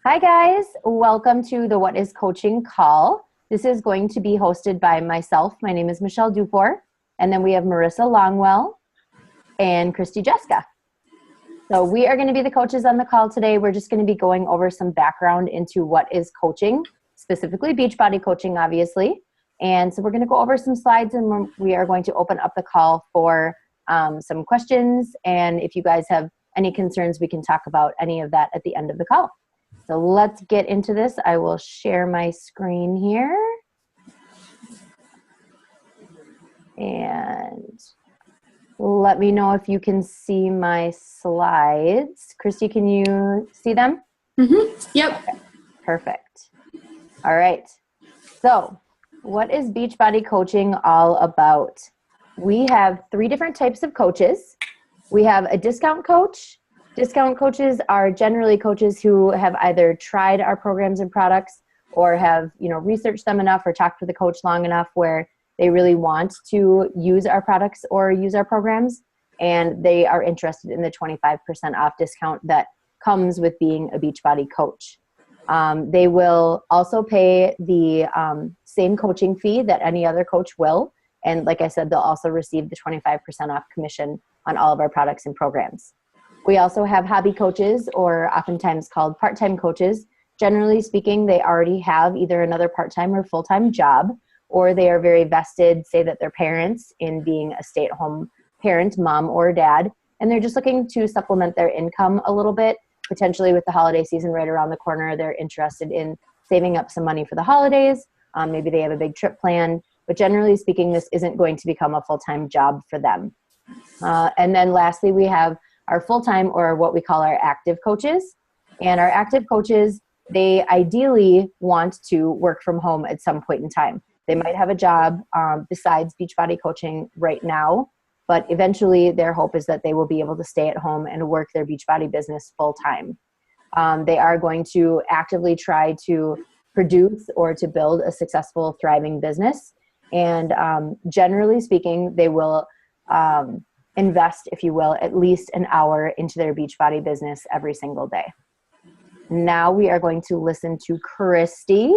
Hi guys, welcome to the What is Coaching call. This is going to be hosted by myself. My name is Michelle Dufour, and then we have Marisa Longwell and Kristi Jeska. So we are going to be the coaches on the call today. We're just going to be going over some background into what is coaching, specifically Beachbody coaching, obviously. And so we're going to go over some slides, and we are going to open up the call for some questions. And if you guys have any concerns, we can talk about any of that at the end of the call. So let's get into this. I will share my screen here. And let me know if you can see my slides. Kristi, can you see them? Yep. Okay. Perfect. All right. So what is Beachbody coaching all about? We have 3 different types of coaches. We have a discount coach. Discount coaches are generally coaches who have either tried our programs and products or have, researched them enough or talked with the coach long enough where they really want to use our products or use our programs, and they are interested in the 25% off discount that comes with being a Beachbody coach. They will also pay the same coaching fee that any other coach will, and like I said, they'll also receive the 25% off commission on all of our products and programs. We also have hobby coaches, or oftentimes called part-time coaches. Generally speaking, they already have either another part-time or full-time job, or they are very vested, say that they're parents, in being a stay-at-home parent, mom or dad, and they're just looking to supplement their income a little bit. Potentially with the holiday season right around the corner, they're interested in saving up some money for the holidays. Maybe they have a big trip planned, but generally speaking, this isn't going to become a full-time job for them. And then lastly, we have our full-time, or what we call our active coaches. And our active coaches, they ideally want to work from home at some point in time. They might have a job besides Beachbody coaching right now, but eventually their hope is that they will be able to stay at home and work their Beachbody business full-time. They are going to actively try to produce or to build a successful, thriving business. And generally speaking, they will invest, if you will, at least an hour into their Beachbody business every single day. Now we are going to listen to Kristi.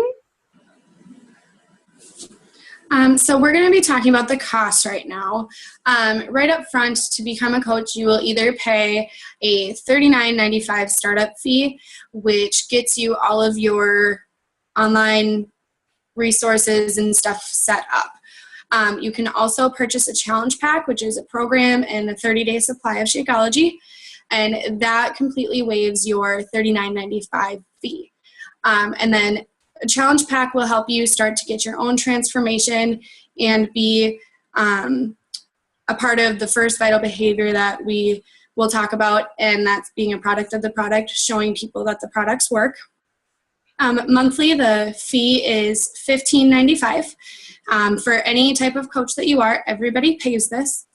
So we're going to be talking about the cost right now. Right up front, to become a coach, you will either pay a $39.95 startup fee, which gets you all of your online resources and stuff set up. You can also purchase a challenge pack, which is a program and a 30-day supply of Shakeology, and that completely waives your $39.95 fee. And then a challenge pack will help you start to get your own transformation and be a part of the first vital behavior that we will talk about, and that's being a product of the product, showing people that the products work. Monthly, the fee is $15.95. For any type of coach that you are, everybody pays this.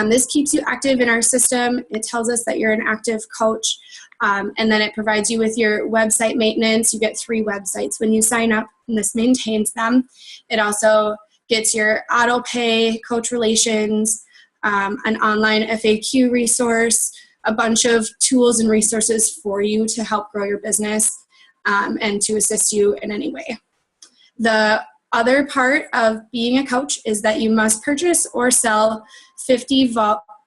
This keeps you active in our system. It tells us that you're an active coach, and then it provides you with your website maintenance. You get 3 websites when you sign up, and this maintains them. It also gets your auto pay, coach relations, an online FAQ resource, a bunch of tools and resources for you to help grow your business and to assist you in any way. The other part of being a coach is that you must purchase or sell 50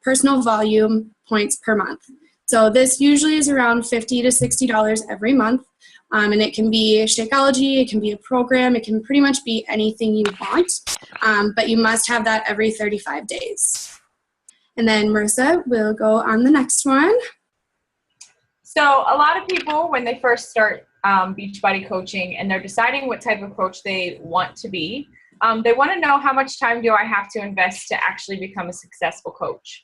personal volume points per month. So this usually is around $50 to $60 every month. And it can be Shakeology, it can be a program, it can pretty much be anything you want. But you must have that every 35 days. And then Marisa will go on the next one. So a lot of people, when they first start Beachbody coaching and they're deciding what type of coach they want to be, they want to know, how much time do I have to invest to actually become a successful coach?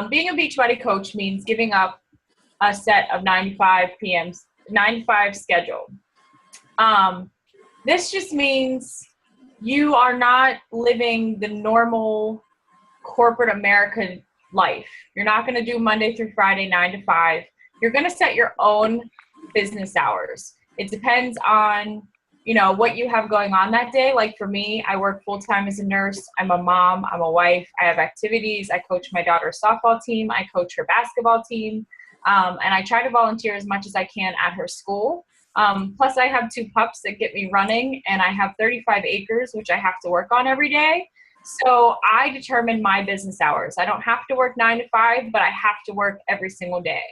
Being a Beachbody coach means giving up a set of 9 to 5 schedule. This just means you are not living the normal corporate American life. You're not going to do Monday through Friday, 9 to 5. You're going to set your own business hours. It depends on, what you have going on that day. Like for me, I work full-time as a nurse. I'm a mom. I'm a wife. I have activities. I coach my daughter's softball team. I coach her basketball team. And I try to volunteer as much as I can at her school. Plus I have 2 pups that get me running, and I have 35 acres, which I have to work on every day. So I determine my business hours. I don't have to work 9 to 5, but I have to work every single day.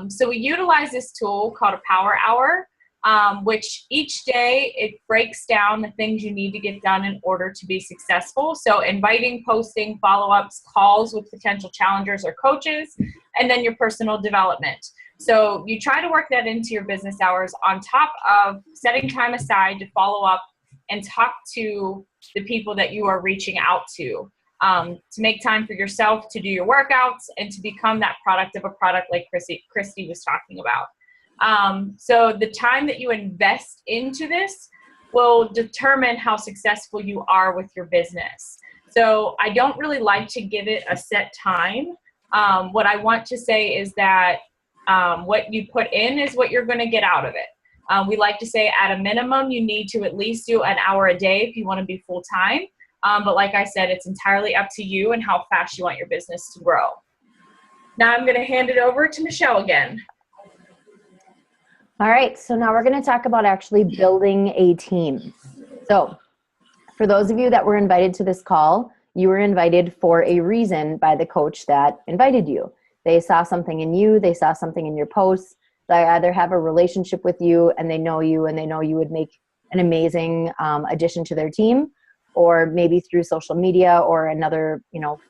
So we utilize this tool called a power hour, which each day it breaks down the things you need to get done in order to be successful. So inviting, posting, follow-ups, calls with potential challengers or coaches, and then your personal development. So you try to work that into your business hours on top of setting time aside to follow up and talk to the people that you are reaching out to make time for yourself to do your workouts and to become that product of a product like Kristi was talking about. So the time that you invest into this will determine how successful you are with your business. So I don't really like to give it a set time. What I want to say is that what you put in is what you're going to get out of it. We like to say at a minimum, you need to at least do an hour a day if you want to be full time. But like I said, it's entirely up to you and how fast you want your business to grow. Now I'm going to hand it over to Michelle again. All right, so now we're going to talk about actually building a team. So for those of you that were invited to this call, you were invited for a reason by the coach that invited you. They saw something in you, they saw something in your posts. They either have a relationship with you and they know you would make an amazing addition to their team, or maybe through social media or another,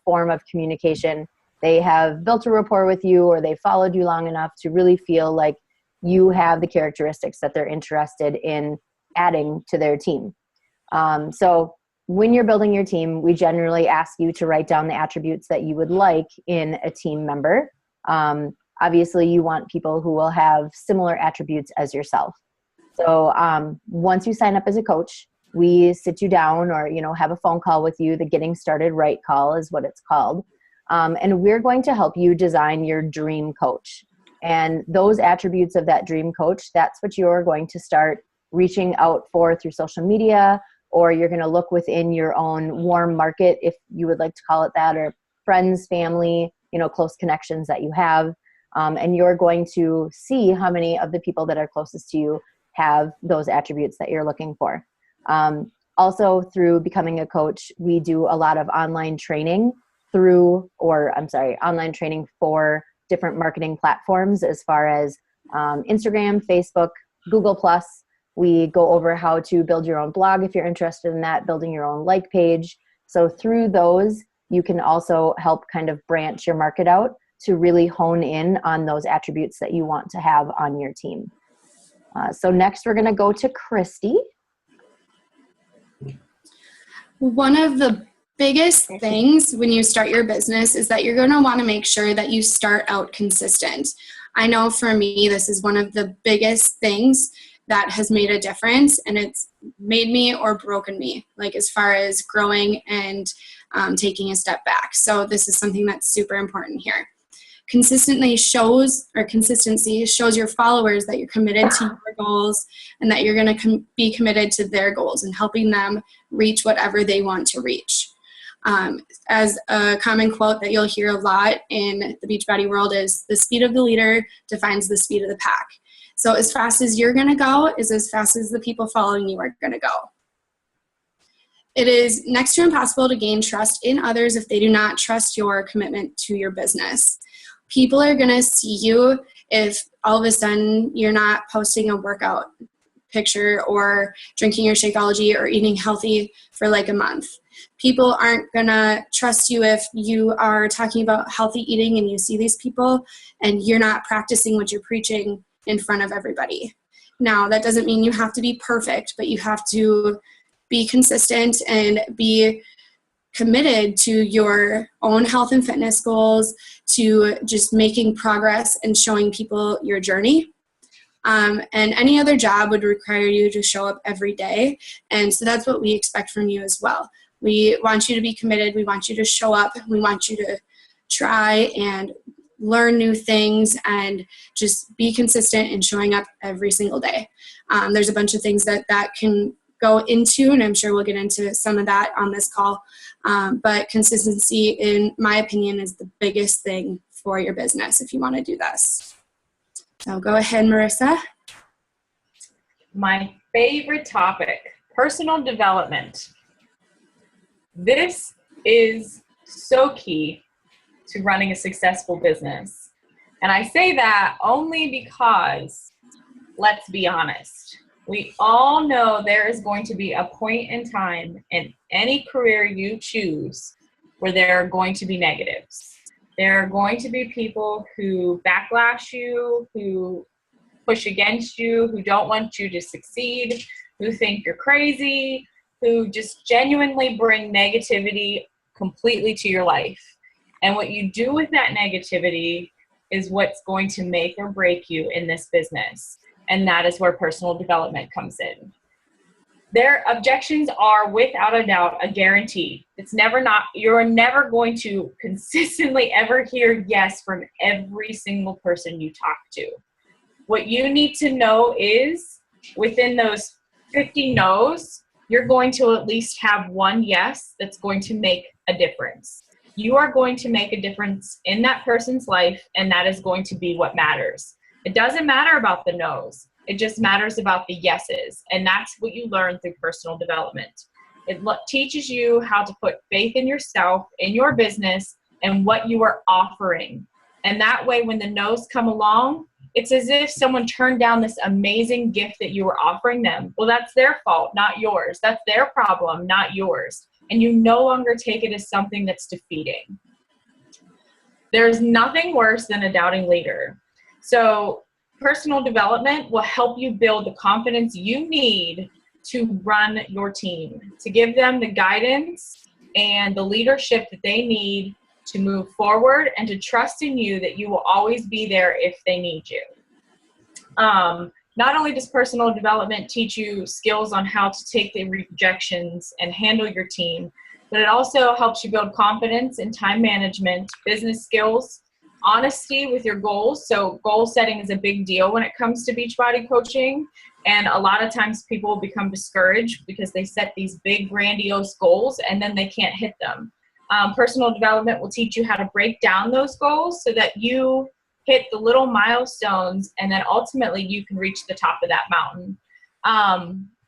form of communication, they have built a rapport with you, or they followed you long enough to really feel like you have the characteristics that they're interested in adding to their team. So when you're building your team, we generally ask you to write down the attributes that you would like in a team member. Obviously, you want people who will have similar attributes as yourself. So once you sign up as a coach, we sit you down or, have a phone call with you. The Getting Started Right call is what it's called. And we're going to help you design your dream coach. And those attributes of that dream coach, that's what you're going to start reaching out for through social media, or you're going to look within your own warm market, if you would like to call it that, or friends, family, close connections that you have. And you're going to see how many of the people that are closest to you have those attributes that you're looking for. Also, through becoming a coach, we do a lot of online training online training for different marketing platforms, as far as Instagram, Facebook, Google+. We go over how to build your own blog if you're interested in that, building your own like page. So through those, you can also help kind of branch your market out to really hone in on those attributes that you want to have on your team. So next we're going to go to Kristi. One of the biggest things when you start your business is that you're going to want to make sure that you start out consistent. I know for me, this is one of the biggest things that has made a difference, and it's made me or broken me, like as far as growing and taking a step back. So this is something that's super important here. Consistency shows your followers that you're committed to your goals and that you're going to be committed to their goals and helping them reach whatever they want to reach. As a common quote that you'll hear a lot in the Beachbody world is, the speed of the leader defines the speed of the pack. So as fast as you're going to go is as fast as the people following you are going to go. It is next to impossible to gain trust in others if they do not trust your commitment to your business. People are going to see you if all of a sudden you're not posting a workout picture or drinking your Shakeology or eating healthy for like a month. People aren't going to trust you if you are talking about healthy eating and you see these people and you're not practicing what you're preaching in front of everybody. Now, that doesn't mean you have to be perfect, but you have to be consistent and be committed to your own health and fitness goals, to just making progress and showing people your journey. And any other job would require you to show up every day. And so that's what we expect from you as well. We want you to be committed. We want you to show up. We want you to try and learn new things and just be consistent in showing up every single day. There's a bunch of things that can go into, and I'm sure we'll get into some of that on this call. But consistency, in my opinion, is the biggest thing for your business if you want to do this. So go ahead, Marisa. My favorite topic, personal development. This is so key to running a successful business. And I say that only because, let's be honest, we all know there is going to be a point in time in any career you choose where there are going to be negatives. There are going to be people who backlash you, who push against you, who don't want you to succeed, who think you're crazy, who just genuinely bring negativity completely to your life. And what you do with that negativity is what's going to make or break you in this business. And that is where personal development comes in. Their objections are without a doubt a guarantee. You're never going to consistently ever hear yes from every single person you talk to. What you need to know is within those 50 no's, you're going to at least have one yes that's going to make a difference. You are going to make a difference in that person's life, and that is going to be what matters. It doesn't matter about the no's. It just matters about the yeses, and that's what you learn through personal development. It teaches you how to put faith in yourself, in your business, and what you are offering. And that way, when the no's come along, it's as if someone turned down this amazing gift that you were offering them. Well, that's their fault, not yours. That's their problem, not yours. And you no longer take it as something that's defeating. There's nothing worse than a doubting leader. So personal development will help you build the confidence you need to run your team, to give them the guidance and the leadership that they need to move forward and to trust in you that you will always be there if they need you. Not only does personal development teach you skills on how to take the rejections and handle your team, but it also helps you build confidence in time management, business skills, honesty with your goals. So goal setting is a big deal when it comes to Beachbody coaching. And a lot of times people become discouraged because they set these big grandiose goals and then they can't hit them. Personal development will teach you how to break down those goals so that you hit the little milestones and then ultimately you can reach the top of that mountain.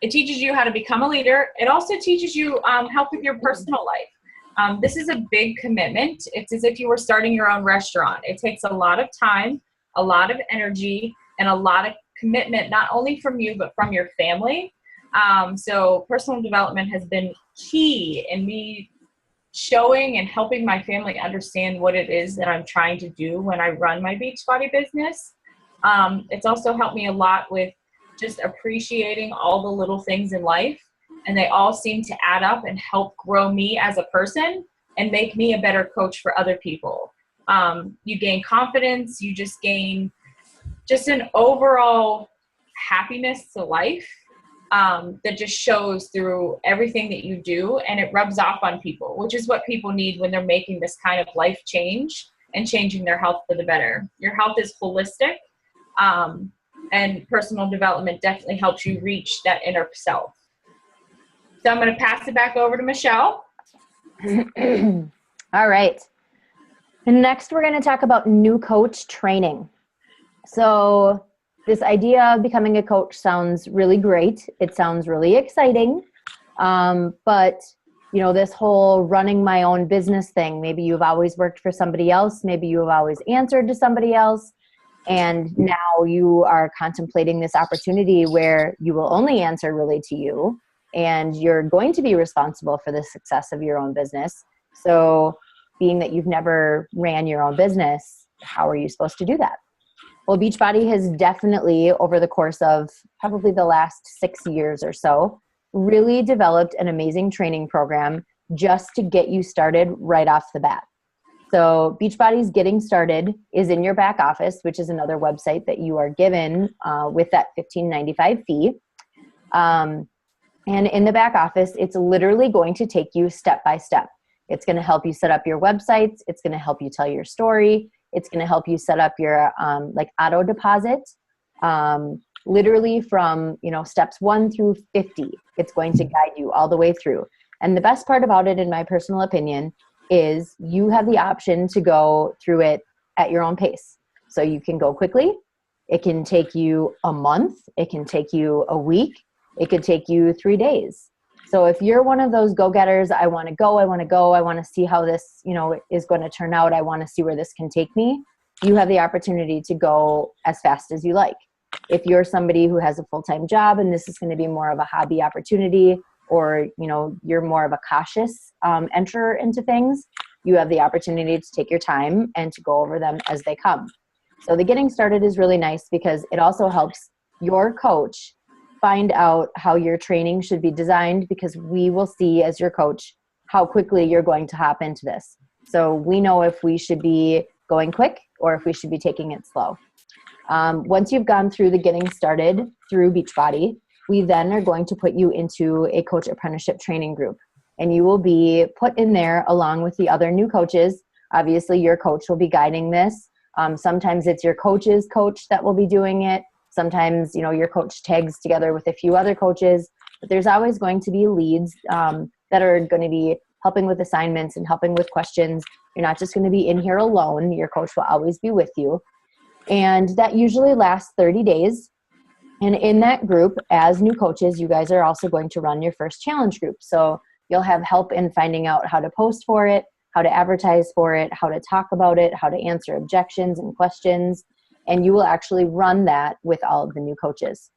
It teaches you how to become a leader. It also teaches you help with your personal life. This is a big commitment. It's as if you were starting your own restaurant. It takes a lot of time, a lot of energy, and a lot of commitment, not only from you, but from your family. So personal development has been key in me showing and helping my family understand what it is that I'm trying to do when I run my Beachbody business. It's also helped me a lot with just appreciating all the little things in life, and they all seem to add up and help grow me as a person and make me a better coach for other people. You gain confidence, you just gain just an overall happiness to life that just shows through everything that you do, and it rubs off on people, which is what people need when they're making this kind of life change and changing their health for the better. Your health is holistic, and personal development definitely helps you reach that inner self. So I'm going to pass it back over to Michelle. All right. And next we're going to talk about new coach training. So this idea of becoming a coach sounds really great. It sounds really exciting. But, you know, this whole running my own business thing, maybe you've always worked for somebody else. Maybe you have always answered to somebody else. And now you are contemplating this opportunity where you will only answer really to you. And you're going to be responsible for the success of your own business. So being that you've never ran your own business, how are you supposed to do that? Well, Beachbody has definitely, over the course of probably the last 6 years or so, really developed an amazing training program just to get you started right off the bat. So Beachbody's Getting Started is in your back office, which is another website that you are given with that $15.95 fee. And in the back office, it's literally going to take you step by step. It's going to help you set up your websites. It's going to help you tell your story. It's going to help you set up your auto deposit. Literally from, steps 1 through 50. It's going to guide you all the way through. And the best part about it, in my personal opinion, is you have the option to go through it at your own pace. So you can go quickly. It can take you a month. It can take you a week. It could take you 3 days. So if you're one of those go-getters, I want to go, I want to see how this, is going to turn out. I want to see where this can take me. You have the opportunity to go as fast as you like. If you're somebody who has a full-time job and this is going to be more of a hobby opportunity, or, you're more of a cautious enterer into things, you have the opportunity to take your time and to go over them as they come. So the getting started is really nice because it also helps your coach find out how your training should be designed, because we will see as your coach how quickly you're going to hop into this. So we know if we should be going quick or if we should be taking it slow. Once you've gone through the getting started through Beachbody, we then are going to put you into a coach apprenticeship training group, and you will be put in there along with the other new coaches. Obviously, your coach will be guiding this. Sometimes it's your coach's coach that will be doing it. Sometimes, your coach tags together with a few other coaches, but there's always going to be leads that are going to be helping with assignments and helping with questions. You're not just going to be in here alone. Your coach will always be with you. And that usually lasts 30 days. And in that group, as new coaches, you guys are also going to run your first challenge group. So you'll have help in finding out how to post for it, how to advertise for it, how to talk about it, how to answer objections and questions. And you will actually run that with all of the new coaches.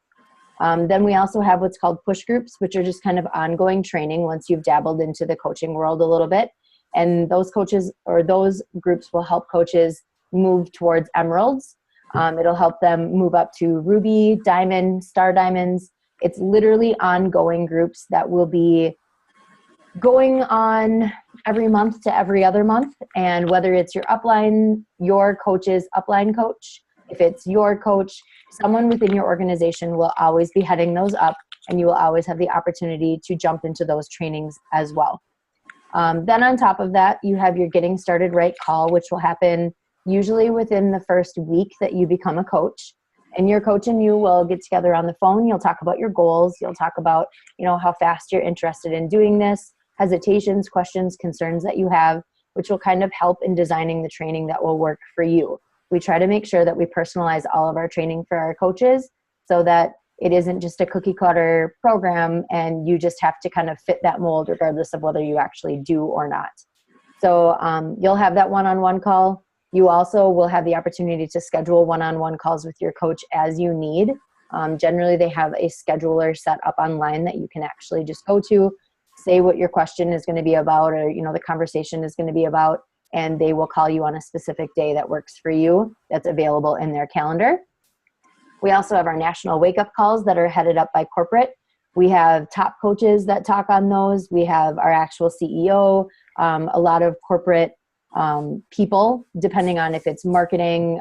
Then we also have what's called push groups, which are just kind of ongoing training once you've dabbled into the coaching world a little bit. And those coaches or those groups will help coaches move towards emeralds. It'll help them move up to ruby, diamond, star diamonds. It's literally ongoing groups that will be going on every month to every other month. And whether it's your upline, your coach's upline coach, if it's your coach, someone within your organization will always be heading those up, and you will always have the opportunity to jump into those trainings as well. Then on top of that, you have your Getting Started Right call, which will happen usually within the first week that you become a coach. And your coach and you will get together on the phone. You'll talk about your goals. You'll talk about, how fast you're interested in doing this, hesitations, questions, concerns that you have, which will kind of help in designing the training that will work for you. We try to make sure that we personalize all of our training for our coaches so that it isn't just a cookie cutter program and you just have to kind of fit that mold regardless of whether you actually do or not. So you'll have that one-on-one call. You also will have the opportunity to schedule one-on-one calls with your coach as you need. Generally, they have a scheduler set up online that you can actually just go to, say what your question is going to be about, or the conversation is going to be about, and they will call you on a specific day that works for you that's available in their calendar. We also have our national wake-up calls that are headed up by corporate. We have top coaches that talk on those. We have our actual CEO, a lot of corporate people, depending on if it's marketing,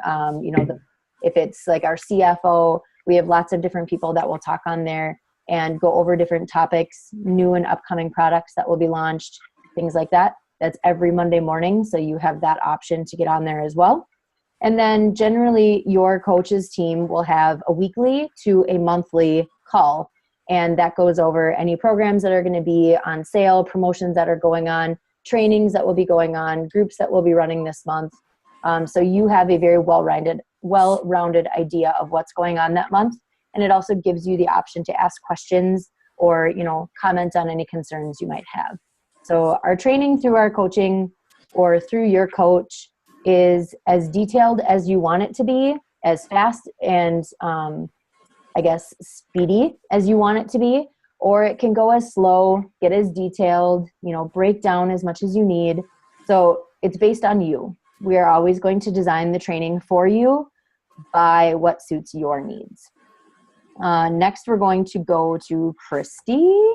if it's like our CFO. We have lots of different people that will talk on there and go over different topics, new and upcoming products that will be launched, things like that. That's every Monday morning, so you have that option to get on there as well. And then generally your coach's team will have a weekly to a monthly call, and that goes over any programs that are going to be on sale, promotions that are going on, trainings that will be going on, groups that will be running this month. So you have a very well-rounded idea of what's going on that month. And it also gives you the option to ask questions or, comment on any concerns you might have. So our training through our coaching or through your coach is as detailed as you want it to be, as fast and speedy as you want it to be, or it can go as slow, get as detailed, break down as much as you need. So it's based on you. We are always going to design the training for you by what suits your needs. Next, we're going to go to Kristi.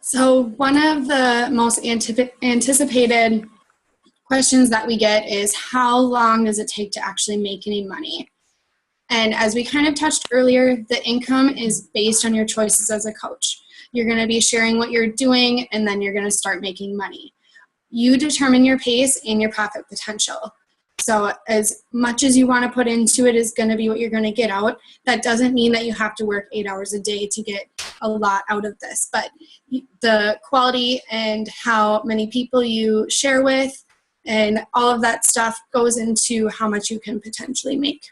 So one of the most anticipated questions that we get is, how long does it take to actually make any money? And as we kind of touched earlier, the income is based on your choices as a coach. You're going to be sharing what you're doing, and then you're going to start making money. You determine your pace and your profit potential. So as much as you want to put into it is going to be what you're going to get out. That doesn't mean that you have to work 8 hours a day to get a lot out of this. But the quality and how many people you share with And all of that stuff goes into how much you can potentially make.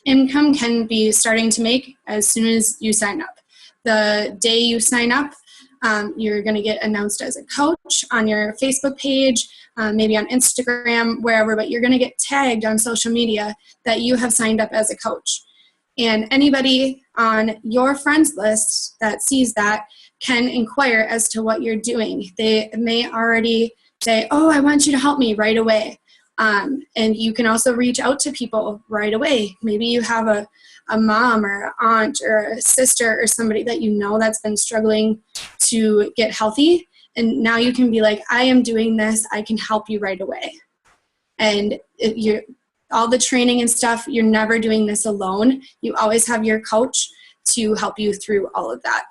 Income can be starting to make as soon as you sign up. The day you sign up, you're going to get announced as a coach on your Facebook page, maybe on Instagram, wherever, but you're going to get tagged on social media that you have signed up as a coach. And anybody on your friends list that sees that can inquire as to what you're doing. They may already say, oh, I want you to help me right away. And you can also reach out to people right away. Maybe you have a mom or an aunt or a sister or somebody that you know that's been struggling to get healthy. And now you can be like, I am doing this. I can help you right away. And all the training and stuff, you're never doing this alone. You always have your coach to help you through all of that.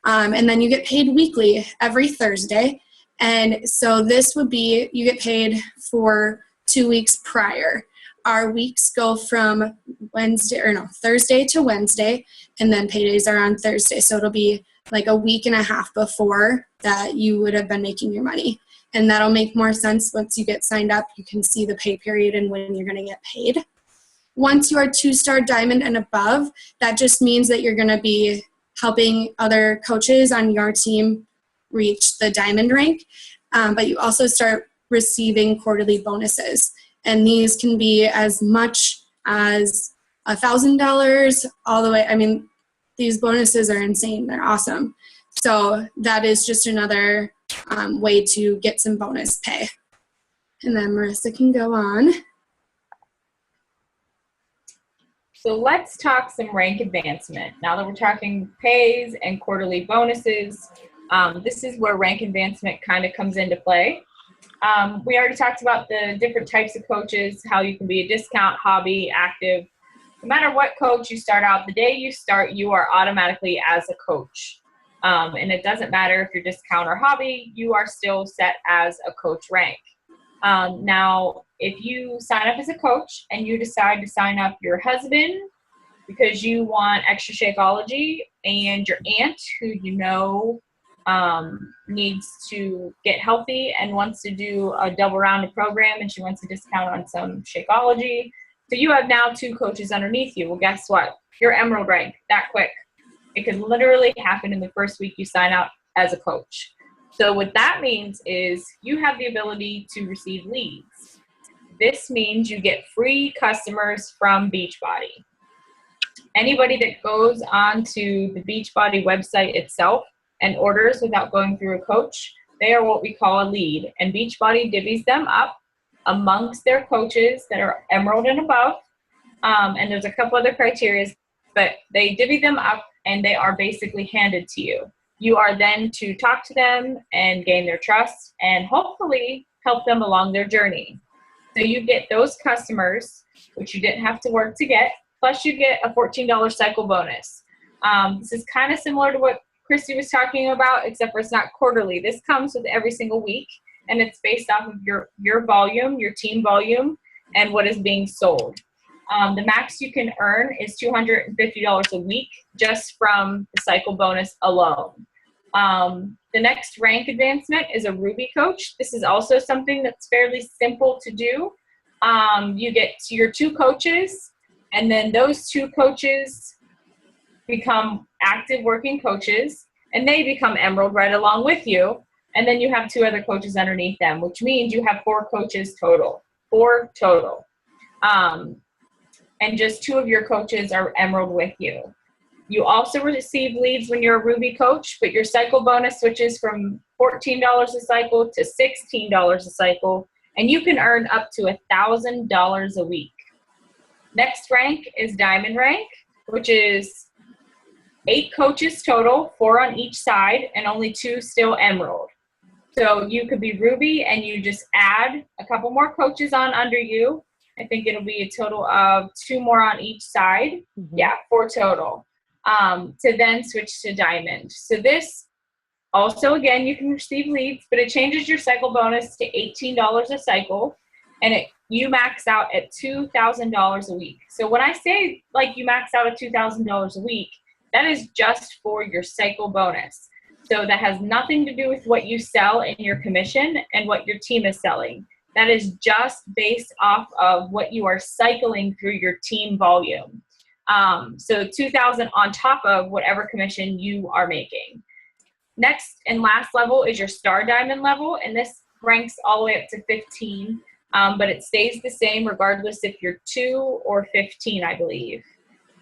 And then you get paid weekly every Thursday. And so this would be, you get paid for 2 weeks prior. Our weeks go from Thursday to Wednesday, and then paydays are on Thursday. So it'll be like a week and a half before that you would have been making your money. And that'll make more sense once you get signed up. You can see the pay period and when you're going to get paid. Once you are 2-star diamond and above, that just means that you're going to be helping other coaches on your team reach the diamond rank, but you also start receiving quarterly bonuses, and these can be as much as $1,000 all the way. I mean, these bonuses are insane. They're awesome. So that is just another way to get some bonus pay. And then Marisa can go on. So let's talk some rank advancement. Now that we're talking pays and quarterly bonuses, this is where rank advancement kind of comes into play. We already talked about the different types of coaches, how you can be a discount, hobby, active. No matter what coach you start out, the day you start, you are automatically as a coach. And it doesn't matter if you're discount or hobby, you are still set as a coach rank. Now, if you sign up as a coach and you decide to sign up your husband because you want extra Shakeology, and your aunt who you know needs to get healthy and wants to do a double-rounded program and she wants a discount on some Shakeology, so you have now 2 coaches underneath you. Well, guess what? You're emerald rank that quick. It can literally happen in the first week you sign out as a coach. So what that means is you have the ability to receive leads. This means you get free customers from Beachbody. Anybody that goes onto the Beachbody website itself and orders without going through a coach, they are what we call a lead. And Beachbody divvies them up amongst their coaches that are emerald and above. And there's a couple other criteria, but they divvy them up and they are basically handed to you. You are then to talk to them and gain their trust and hopefully help them along their journey. So you get those customers, which you didn't have to work to get, plus you get a $14 cycle bonus. This is kind of similar to what Kristi was talking about, except for it's not quarterly. This comes with every single week, and it's based off of your volume, your team volume, and what is being sold. The max you can earn is $250 a week just from the cycle bonus alone. The next rank advancement is a Ruby coach. This is also something that's fairly simple to do. You get your 2 coaches, and then those 2 coaches become active working coaches, and they become emerald right along with you. And then you have 2 other coaches underneath them, which means you have 4 coaches total. 4 total. And just 2 of your coaches are emerald with you. You also receive leads when you're a Ruby coach, but your cycle bonus switches from $14 a cycle to $16 a cycle, and you can earn up to $1,000 a week. Next rank is diamond rank, which is 8 coaches total, 4 on each side, and only 2 still emerald. So you could be Ruby and you just add a couple more coaches on under you. I think it'll be a total of 2 more on each side. Mm-hmm. Yeah, 4 total. To then switch to diamond. So this also, again, you can receive leads, but it changes your cycle bonus to $18 a cycle, and you max out at $2,000 a week. So when I say like you max out at $2,000 a week, that is just for your cycle bonus. So that has nothing to do with what you sell in your commission and what your team is selling. That is just based off of what you are cycling through your team volume. So $2,000 on top of whatever commission you are making. Next and last level is your star diamond level, and this ranks all the way up to 15, but it stays the same regardless if you're 2 or 15, I believe.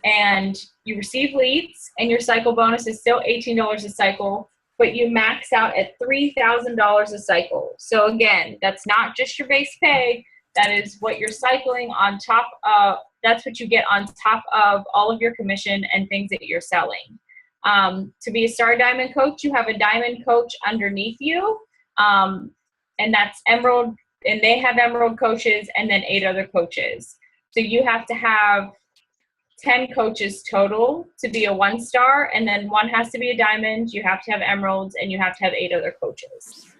And you receive leads, and your cycle bonus is still $18 a cycle, but you max out at $3,000 a cycle. So again, that's not just your base pay. That is what you're cycling on top of. That's what you get on top of all of your commission and things that you're selling. To be a star diamond coach, you have a diamond coach underneath you, and that's emerald, and they have emerald coaches and then 8 other coaches. So you have to have 10 coaches total to be a 1-star, and then 1 has to be a diamond, you have to have emeralds, and you have to have 8 other coaches.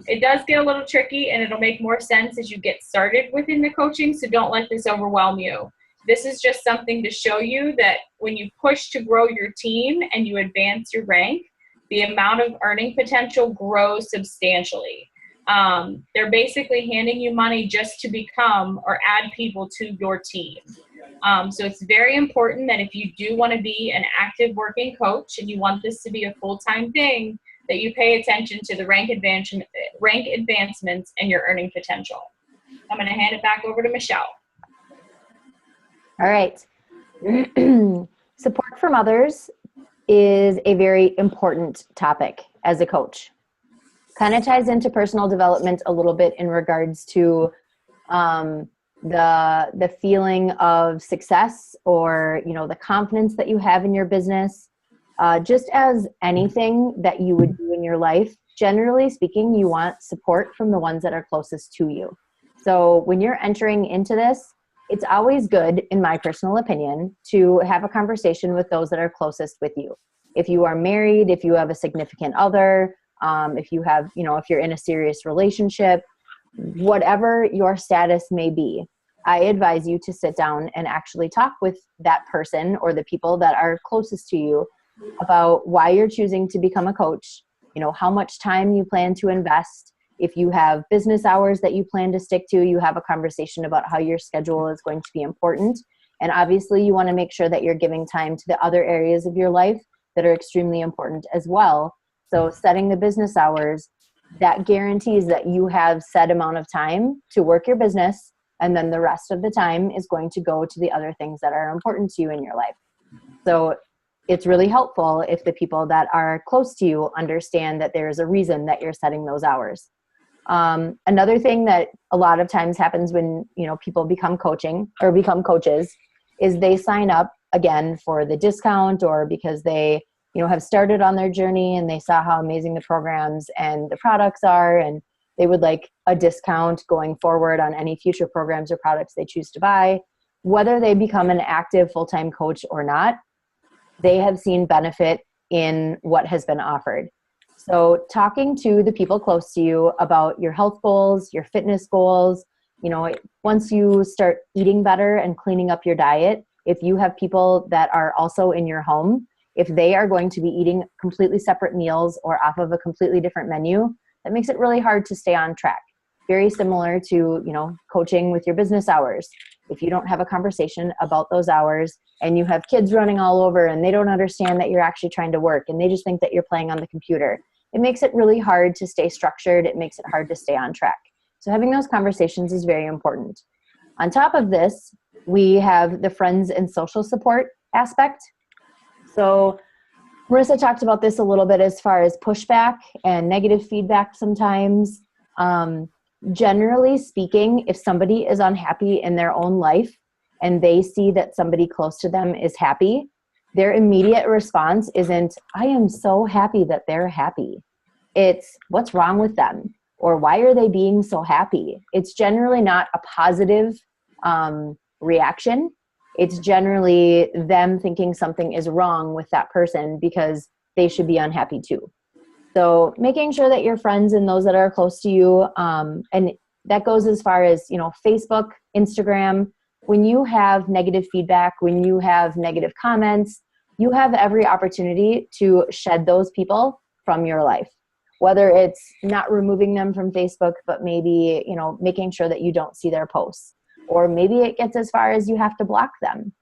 It does get a little tricky, and it'll make more sense as you get started within the coaching, so don't let this overwhelm you. This is just something to show you that when you push to grow your team and you advance your rank, the amount of earning potential grows substantially. They're basically handing you money just to become or add people to your team. So it's very important that if you do want to be an active working coach and you want this to be a full-time thing, that you pay attention to the rank advancements and your earning potential. I'm going to hand it back over to Michelle. All right. Support from others is a very important topic as a coach. Kind of ties into personal development a little bit in regards to the feeling of success, or the confidence that you have in your business. Just as anything that you would do in your life, generally speaking, you want support from the ones that are closest to you. So when you're entering into this, it's always good, in my personal opinion, to have a conversation with those that are closest with you. If you are married, if you have a significant other, if you have, if you're in a serious relationship, whatever your status may be, I advise you to sit down and actually talk with that person or the people that are closest to you about why you're choosing to become a coach, how much time you plan to invest. If you have business hours that you plan to stick to, you have a conversation about how your schedule is going to be important. And obviously you want to make sure that you're giving time to the other areas of your life that are extremely important as well. So setting the business hours, that guarantees that you have set amount of time to work your business, and then the rest of the time is going to go to the other things that are important to you in your life. So it's really helpful if the people that are close to you understand that there's a reason that you're setting those hours. Another thing that a lot of times happens when, people become coaches is they sign up again for the discount, or because they, have started on their journey and they saw how amazing the programs and the products are, and they would like a discount going forward on any future programs or products they choose to buy. Whether they become an active full-time coach or not, they have seen benefit in what has been offered. So talking to the people close to you about your health goals, your fitness goals, once you start eating better and cleaning up your diet, if you have people that are also in your home, if they are going to be eating completely separate meals or off of a completely different menu, that makes it really hard to stay on track. Very similar to, coaching with your business hours. If you don't have a conversation about those hours and you have kids running all over and they don't understand that you're actually trying to work and they just think that you're playing on the computer, it makes it really hard to stay structured. It makes it hard to stay on track. So having those conversations is very important. On top of this, we have the friends and social support aspect. So Marisa talked about this a little bit as far as pushback and negative feedback sometimes. Generally speaking, if somebody is unhappy in their own life and they see that somebody close to them is happy, their immediate response isn't, I am so happy that they're happy. It's, what's wrong with them? Or why are they being so happy? It's generally not a positive reaction. It's generally them thinking something is wrong with that person because they should be unhappy too. So making sure that your friends and those that are close to you, and that goes as far as, Facebook, Instagram, when you have negative feedback, when you have negative comments, you have every opportunity to shed those people from your life. whether it's not removing them from Facebook, but maybe, making sure that you don't see their posts. Or maybe it gets as far as you have to block them.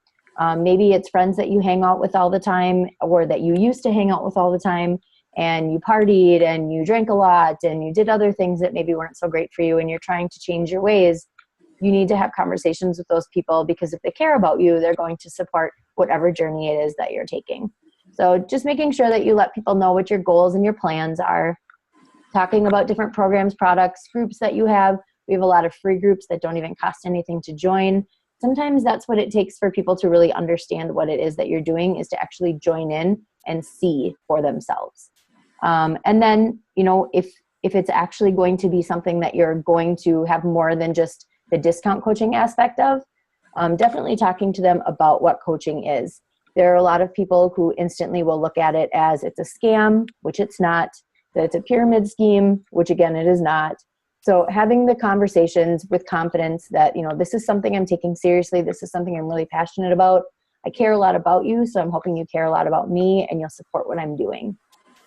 Maybe it's friends that you hang out with all the time, or that you used to hang out with all the time, and you partied and you drank a lot and you did other things that maybe weren't so great for you, and you're trying to change your ways. You need to have conversations with those people, because if they care about you, they're going to support whatever journey it is that you're taking. So just making sure that you let people know what your goals and your plans are, talking about different programs, products, groups that you have. We have a lot of free groups that don't even cost anything to join. Sometimes that's what it takes for people to really understand what it is that you're doing, is to actually join in and see for themselves. And then, if it's actually going to be something that you're going to have more than just the discount coaching aspect of, definitely talking to them about what coaching is. There are a lot of people who instantly will look at it as it's a scam, which it's not, that it's a pyramid scheme, which again, it is not. So having the conversations with confidence that, this is something I'm taking seriously. This is something I'm really passionate about. I care a lot about you, so I'm hoping you care a lot about me and you'll support what I'm doing.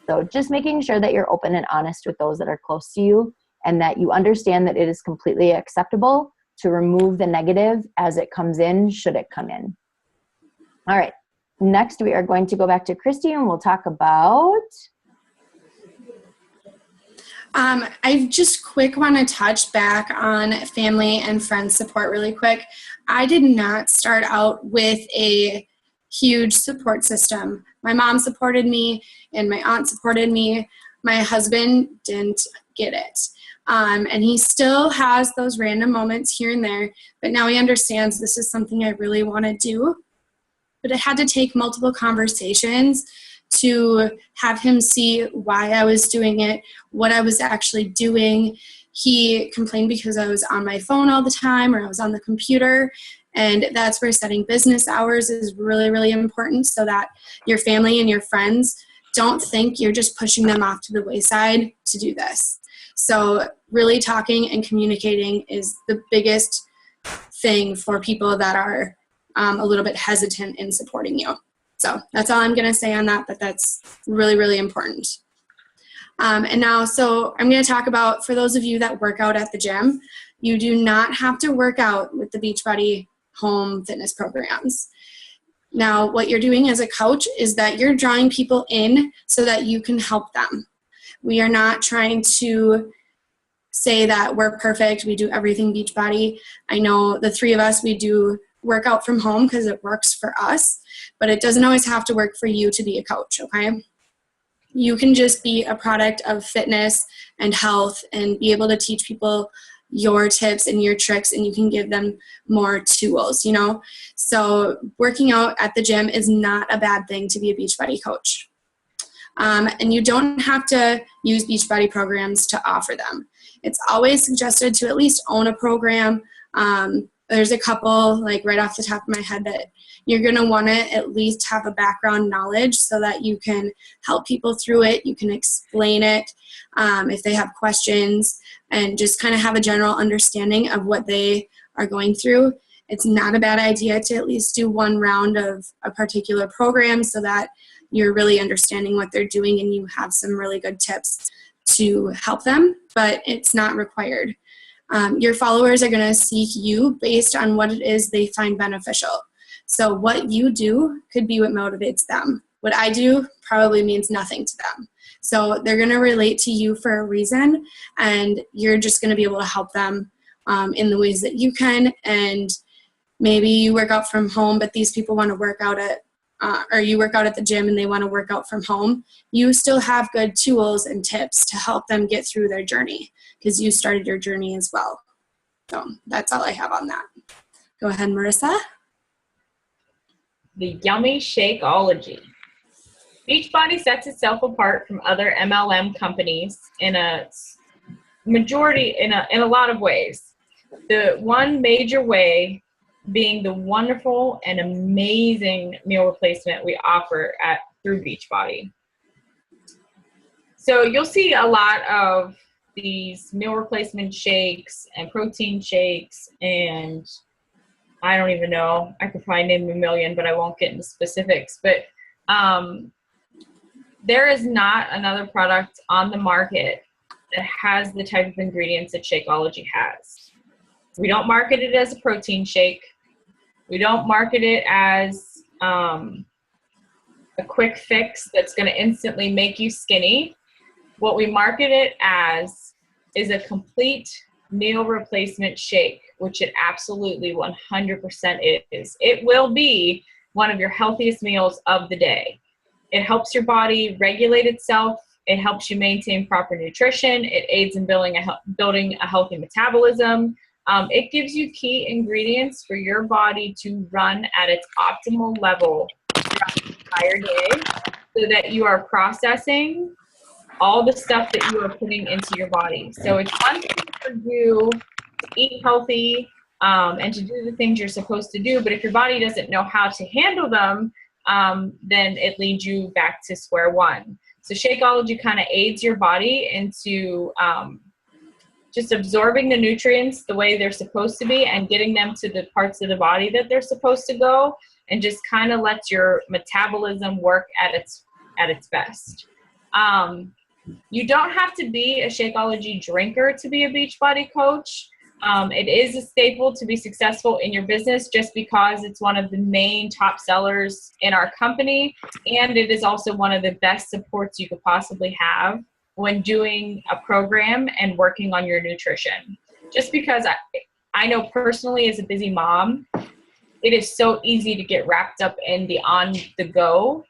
So just making sure that you're open and honest with those that are close to you, and that you understand that it is completely acceptable to remove the negative as it comes in, should it come in. All right. Next, we are going to go back to Kristi, and we'll talk about... I just want to touch back on family and friend support really quick. I did not start out with a huge support system. My mom supported me and my aunt supported me. My husband didn't get it. And he still has those random moments here and there, but now he understands this is something I really want to do. But it had to take multiple conversations to have him see why I was doing it, what I was actually doing. He complained because I was on my phone all the time, or I was on the computer. And that's where setting business hours is really, really important, so that your family and your friends don't think you're just pushing them off to the wayside to do this. So really talking and communicating is the biggest thing for people that are a little bit hesitant in supporting you. So that's all I'm going to say on that, but that's really, really important. And now, so I'm going to talk about, for those of you that work out at the gym, you do not have to work out with the Beachbody home fitness programs. Now, what you're doing as a coach is that you're drawing people in so that you can help them. We are not trying to say that we're perfect, we do everything Beachbody. I know the three of us, we do work out from home because it works for us, but it doesn't always have to work for you to be a coach, okay? You can just be a product of fitness and health and be able to teach people your tips and your tricks, and you can give them more tools, So working out at the gym is not a bad thing to be a Beachbody coach. And you don't have to use Beachbody programs to offer them. It's always suggested to at least own a program. There's a couple, like right off the top of my head, that you're going to want to at least have a background knowledge so that you can help people through it. You can explain it if they have questions, and just kind of have a general understanding of what they are going through. It's not a bad idea to at least do one round of a particular program so that you're really understanding what they're doing and you have some really good tips to help them, but it's not required. Your followers are going to seek you based on what it is they find beneficial. So what you do could be what motivates them. What I do probably means nothing to them. So they're going to relate to you for a reason, and you're just going to be able to help them in the ways that you can. And maybe you work out from home, but these people want to work out or you work out at the gym and they want to work out from home. You still have good tools and tips to help them get through their journey, because you started your journey as well. So that's all I have on that. Go ahead, Marisa. The yummy Shakeology. Beachbody sets itself apart from other MLM companies in a lot of ways. The one major way being the wonderful and amazing meal replacement we offer through Beachbody. So you'll see a lot of these meal replacement shakes and protein shakes, and I don't even know, I could probably name a million, but I won't get into specifics. But there is not another product on the market that has the type of ingredients that Shakeology has. We don't market it as a protein shake. We don't market it as a quick fix that's going to instantly make you skinny. What we market it as is a complete meal replacement shake, which it absolutely 100% is. It will be one of your healthiest meals of the day. It helps your body regulate itself. It helps you maintain proper nutrition. It aids in building a healthy metabolism. It gives you key ingredients for your body to run at its optimal level throughout the entire day so that you are processing all the stuff that you are putting into your body. So it's one thing for you to eat healthy and to do the things you're supposed to do, but if your body doesn't know how to handle them, then it leads you back to square one. So Shakeology kind of aids your body into just absorbing the nutrients the way they're supposed to be and getting them to the parts of the body that they're supposed to go, and just kind of lets your metabolism work at its best. You don't have to be a Shakeology drinker to be a Beachbody coach. It is a staple to be successful in your business just because it's one of the main top sellers in our company, and it is also one of the best supports you could possibly have when doing a program and working on your nutrition. Just because I know personally as a busy mom, it is so easy to get wrapped up in the on the go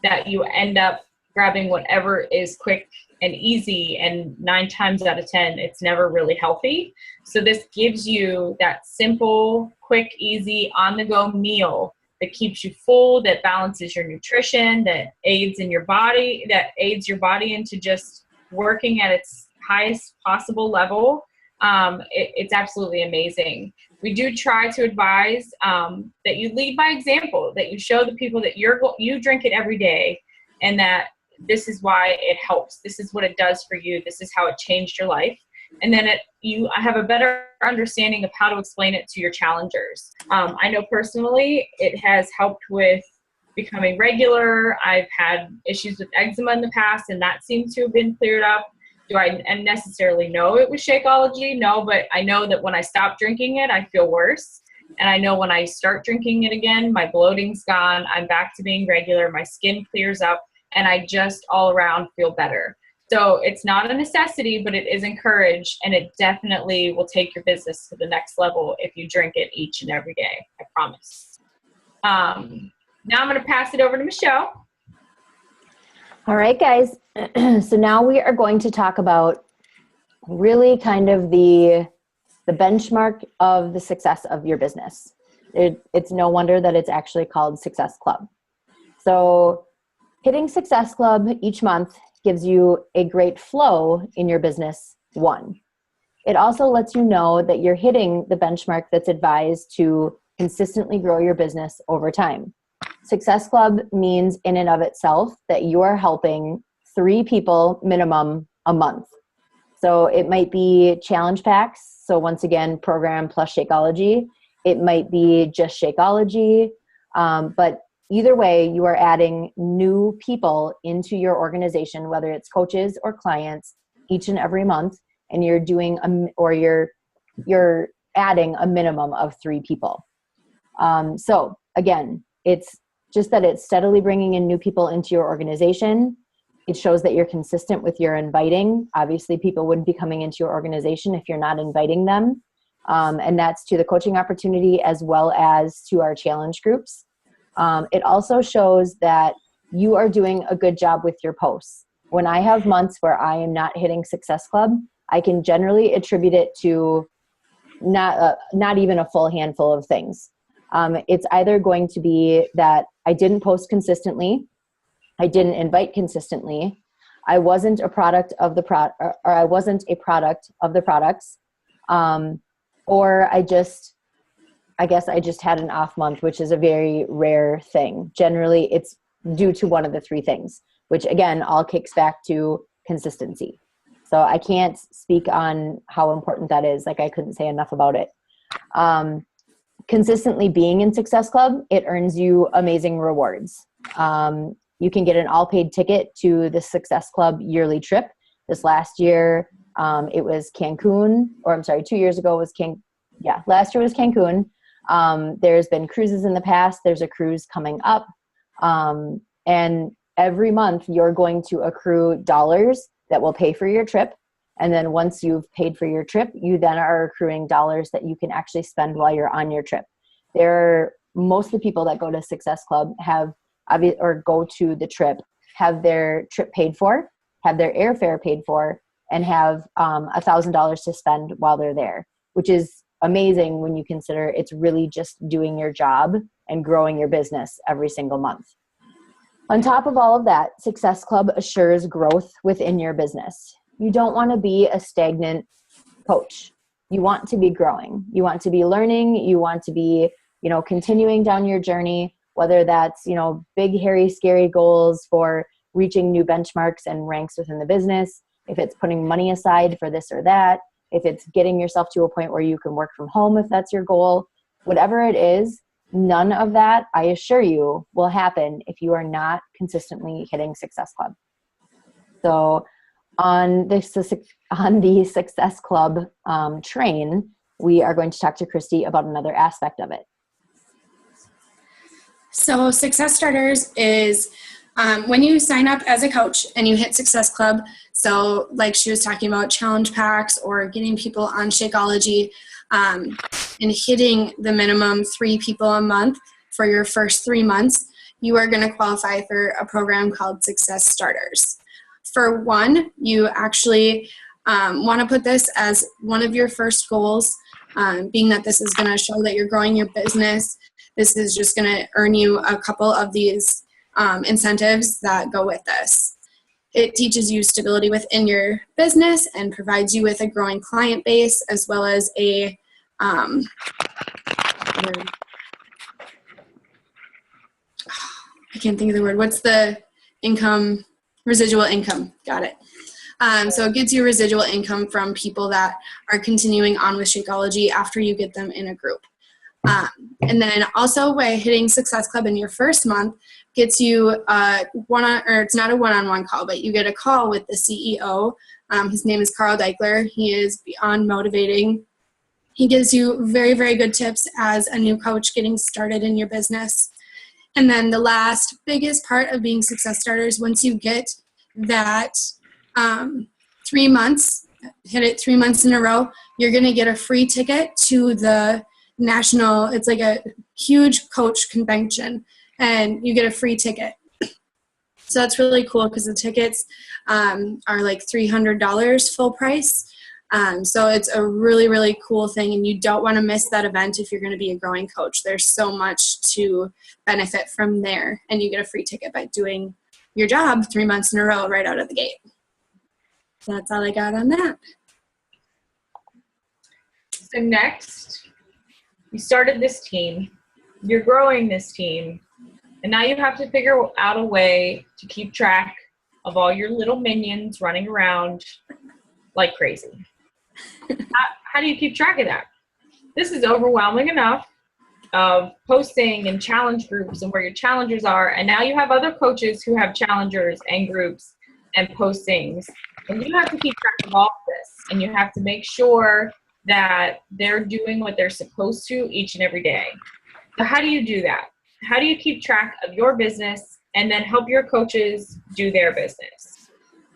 that you end up grabbing whatever is quick and easy, and 9 times out of 10, it's never really healthy. So this gives you that simple, quick, easy, on-the-go meal that keeps you full, that balances your nutrition, that aids your body into just working at its highest possible level. It's absolutely amazing. We do try to advise that you lead by example, that you show the people that you drink it every day, and that this is why it helps. This is what it does for you. This is how it changed your life. And then you have a better understanding of how to explain it to your challengers. I know personally it has helped with becoming regular. I've had issues with eczema in the past, and that seems to have been cleared up. Do I necessarily know it was Shakeology? No, but I know that when I stop drinking it, I feel worse. And I know when I start drinking it again, my bloating's gone. I'm back to being regular. My skin clears up, and I just all around feel better. So it's not a necessity, but it is encouraged, and it definitely will take your business to the next level if you drink it each and every day. I promise. Now I'm going to pass it over to Michelle. All right, guys. So now we are going to talk about really kind of the benchmark of the success of your business. It's no wonder that it's actually called Success Club. So hitting Success Club each month gives you a great flow in your business, one. It also lets you know that you're hitting the benchmark that's advised to consistently grow your business over time. Success Club means in and of itself that you are helping 3 people minimum a month. So it might be challenge packs. So once again, program plus Shakeology. It might be just Shakeology. But either way, you are adding new people into your organization, whether it's coaches or clients, each and every month, and you're doing you're adding a minimum of 3 people. So again, it's just that it's steadily bringing in new people into your organization. It shows that you're consistent with your inviting. Obviously, people wouldn't be coming into your organization if you're not inviting them. And that's to the coaching opportunity as well as to our challenge groups. It also shows that you are doing a good job with your posts. When I have months where I am not hitting Success Club, I can generally attribute it to not even a full handful of things. It's either going to be that I didn't post consistently, I didn't invite consistently, I wasn't a product of the or I wasn't a product of the products, or I guess I just had an off month, which is a very rare thing. Generally, it's due to one of the 3 things, which again, all kicks back to consistency. So I can't speak on how important that is. Like I couldn't say enough about it. Consistently being in Success Club, it earns you amazing rewards. You can get an all-paid ticket to the Success Club yearly trip. This last year, it was Cancun, or I'm sorry, 2 years ago was last year was Cancun. There's been cruises in the past. There's a cruise coming up. And every month you're going to accrue dollars that will pay for your trip. And then once you've paid for your trip, you then are accruing dollars that you can actually spend while you're on your trip. Most of the people that go to Success Club or go to the trip have their trip paid for, have their airfare paid for, and have $1,000 to spend while they're there, which is amazing when you consider it's really just doing your job and growing your business every single month. On top of all of that, Success Club assures growth within your business. You don't want to be a stagnant coach. You want to be growing. You want to be learning. You want to be, continuing down your journey, whether that's, big, hairy, scary goals for reaching new benchmarks and ranks within the business, if it's putting money aside for this or that, if it's getting yourself to a point where you can work from home, if that's your goal, whatever it is, none of that, I assure you, will happen if you are not consistently hitting Success Club. So on the Success Club train, we are going to talk to Kristi about another aspect of it. So Success Starters is when you sign up as a coach and you hit Success Club, so like she was talking about challenge packs or getting people on Shakeology, and hitting the minimum 3 people a month for your first 3 months, you are going to qualify for a program called Success Starters. For one, you actually want to put this as one of your first goals, being that this is going to show that you're growing your business. This is just going to earn you a couple of these incentives that go with this. It teaches you stability within your business and provides you with a growing client base as well as a I can't think of the word. What's the income? Residual income. Got it. So it gets you residual income from people that are continuing on with Shakeology after you get them in a group. And then also by hitting Success Club in your first month gets you it's not a one-on-one call, but you get a call with the CEO. His name is Carl Deichler. He is beyond motivating. He gives you very, very good tips as a new coach getting started in your business. And then the last biggest part of being Success Starters, once you get that 3 months, hit it 3 months in a row, you're going to get a free ticket to the national, it's like a huge coach convention, and you get a free ticket. So that's really cool because the tickets are like $300 full price. So it's a really, really cool thing, and you don't want to miss that event if you're going to be a growing coach. There's so much to benefit from there, and you get a free ticket by doing your job 3 months in a row right out of the gate. So that's all I got on that. So next, you started this team, you're growing this team, and now you have to figure out a way to keep track of all your little minions running around like crazy. How do you keep track of that? This is overwhelming enough of posting and challenge groups and where your challengers are, and now you have other coaches who have challengers and groups and postings, and you have to keep track of all of this, and you have to make sure that they're doing what they're supposed to each and every day. So how do you do that? How do you keep track of your business and then help your coaches do their business?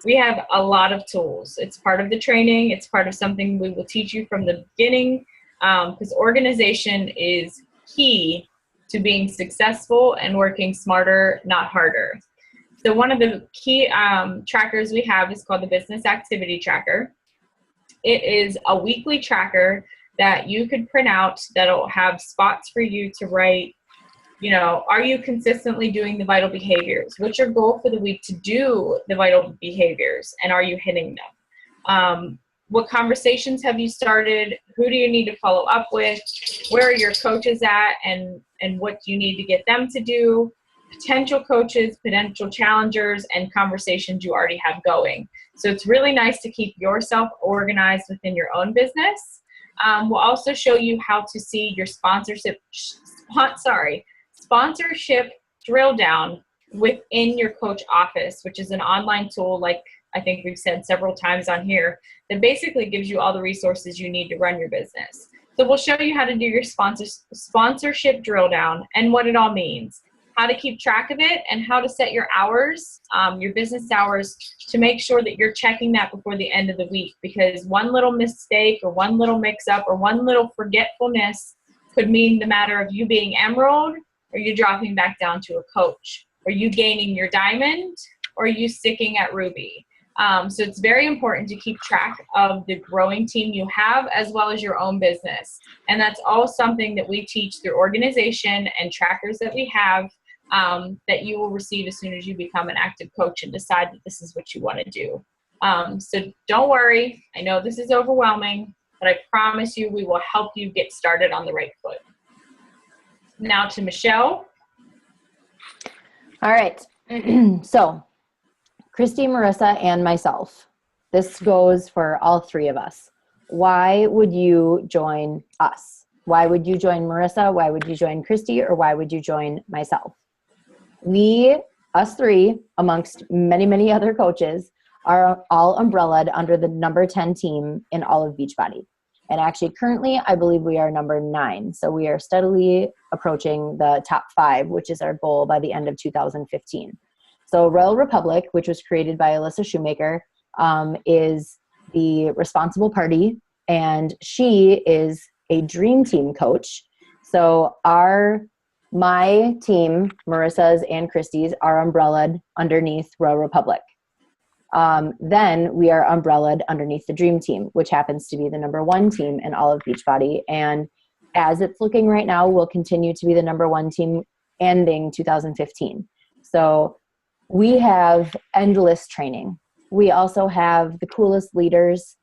We have a lot of tools. It's part of the training. It's part of something we will teach you from the beginning, because organization is key to being successful and working smarter, not harder. So one of the key trackers we have is called the Business Activity Tracker. It is a weekly tracker that you could print out that'll have spots for you to write, are you consistently doing the vital behaviors? What's your goal for the week to do the vital behaviors? And are you hitting them? What conversations have you started? Who do you need to follow up with? Where are your coaches at? And what do you need to get them to do? Potential coaches, potential challengers, and conversations you already have going. So it's really nice to keep yourself organized within your own business. We'll also show you how to see your sponsorship drill down within your coach office, which is an online tool, like I think we've said several times on here, that basically gives you all the resources you need to run your business. So we'll show you how to do your sponsorship drill down and what it all means, how to keep track of it, and how to set your hours, your business hours, to make sure that you're checking that before the end of the week, because one little mistake or one little mix-up or one little forgetfulness could mean the matter of you being emerald or you dropping back down to a coach, or you gaining your diamond or you sticking at ruby. So it's very important to keep track of the growing team you have as well as your own business. And that's all something that we teach through organization and trackers that we have, that you will receive as soon as you become an active coach and decide that this is what you want to do. So don't worry. I know this is overwhelming, but I promise you we will help you get started on the right foot. Now to Michelle. All right. So Kristi, Marisa, and myself. This goes for all three of us. Why would you join us? Why would you join Marisa? Why would you join Kristi? Or why would you join myself? We, us three, amongst many, many other coaches, are all umbrellaed under the number 10 team in all of Beachbody. And actually, currently, I believe we are number 9. So we are steadily approaching the top 5, which is our goal by the end of 2015. So Royal Republic, which was created by Alyssa Shoemaker, is the responsible party, and she is a dream team coach. So my team, Marisa's and Kristi's, are umbrellaed underneath Royal Republic. Then we are umbrellaed underneath the dream team, which happens to be the number 1 team in all of Beachbody. And as it's looking right now, we'll continue to be the number 1 team ending 2015. So we have endless training. We also have the coolest leaders.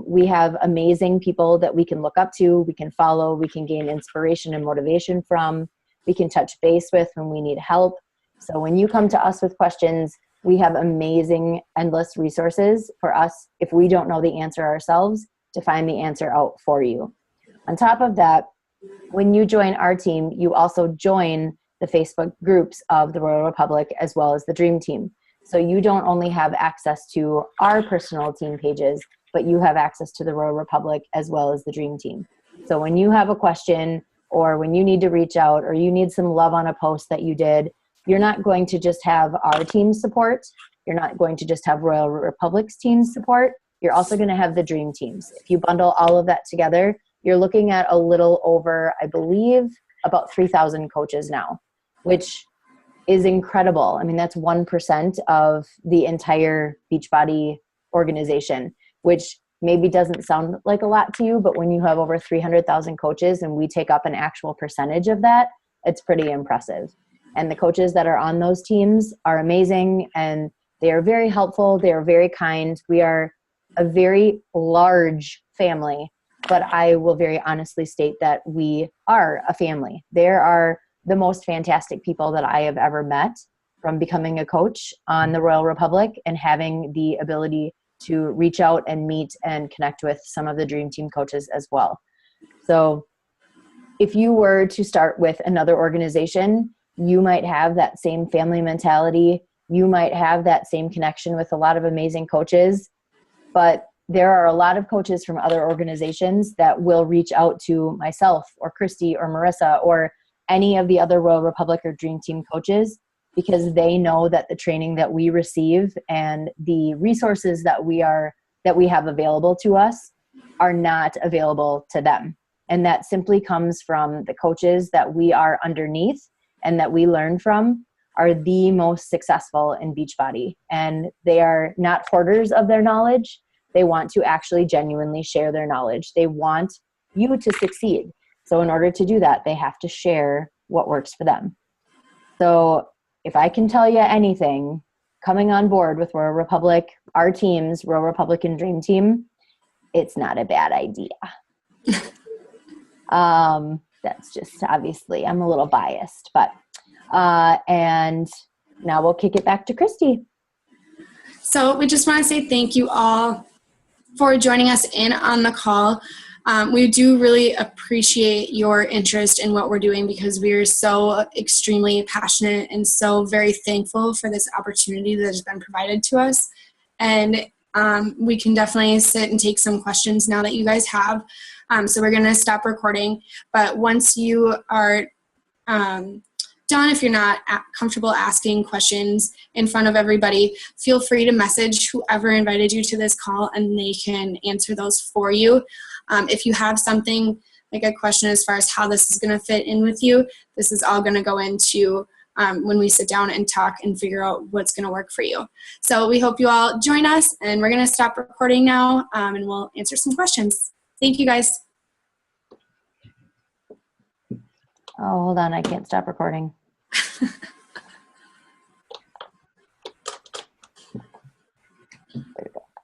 We have amazing people that we can look up to, we can follow, we can gain inspiration and motivation from, we can touch base with when we need help. So when you come to us with questions, we have amazing, endless resources for us, if we don't know the answer ourselves, to find the answer out for you. On top of that, when you join our team, you also join the Facebook groups of the Royal Republic as well as the Dream Team. So you don't only have access to our personal team pages, but you have access to the Royal Republic as well as the Dream Team. So when you have a question, or when you need to reach out, or you need some love on a post that you did, you're not going to just have our team's support. You're not going to just have Royal Republic's team's support. You're also going to have the Dream Teams. If you bundle all of that together, you're looking at a little over, I believe, about 3,000 coaches now, which is incredible. I mean, that's 1% of the entire Beachbody organization, which maybe doesn't sound like a lot to you, but when you have over 300,000 coaches and we take up an actual percentage of that, it's pretty impressive. And the coaches that are on those teams are amazing, and they are very helpful. They are very kind. We are a very large family, but I will very honestly state that we are a family. There are the most fantastic people that I have ever met from becoming a coach on the Royal Republic and having the ability to reach out and meet and connect with some of the Dream Team coaches as well. So if you were to start with another organization, you might have that same family mentality. You might have that same connection with a lot of amazing coaches, but there are a lot of coaches from other organizations that will reach out to myself or Kristi or Marisa or any of the other Royal Republic or Dream Team coaches, because they know that the training that we receive and the resources that we have available to us are not available to them. And that simply comes from the coaches that we are underneath and that we learn from are the most successful in Beachbody. And they are not hoarders of their knowledge. They want to actually genuinely share their knowledge. They want you to succeed. So in order to do that, they have to share what works for them. So if I can tell you anything, coming on board with Royal Republic, our teams, Royal Republic and Dream Team, it's not a bad idea. That's just, obviously, I'm a little biased, but, and now we'll kick it back to Kristi. So we just want to say thank you all for joining us in on the call. We do really appreciate your interest in what we're doing because we are so extremely passionate and so very thankful for this opportunity that has been provided to us. And we can definitely sit and take some questions now that you guys have. So we're going to stop recording. But once you are done, if you're not comfortable asking questions in front of everybody, feel free to message whoever invited you to this call and they can answer those for you. If you have something like a question as far as how this is going to fit in with you, this is all going to go into when we sit down and talk and figure out what's going to work for you. So we hope you all join us, and we're going to stop recording now, and we'll answer some questions. Thank you, guys. Oh, hold on. I can't stop recording.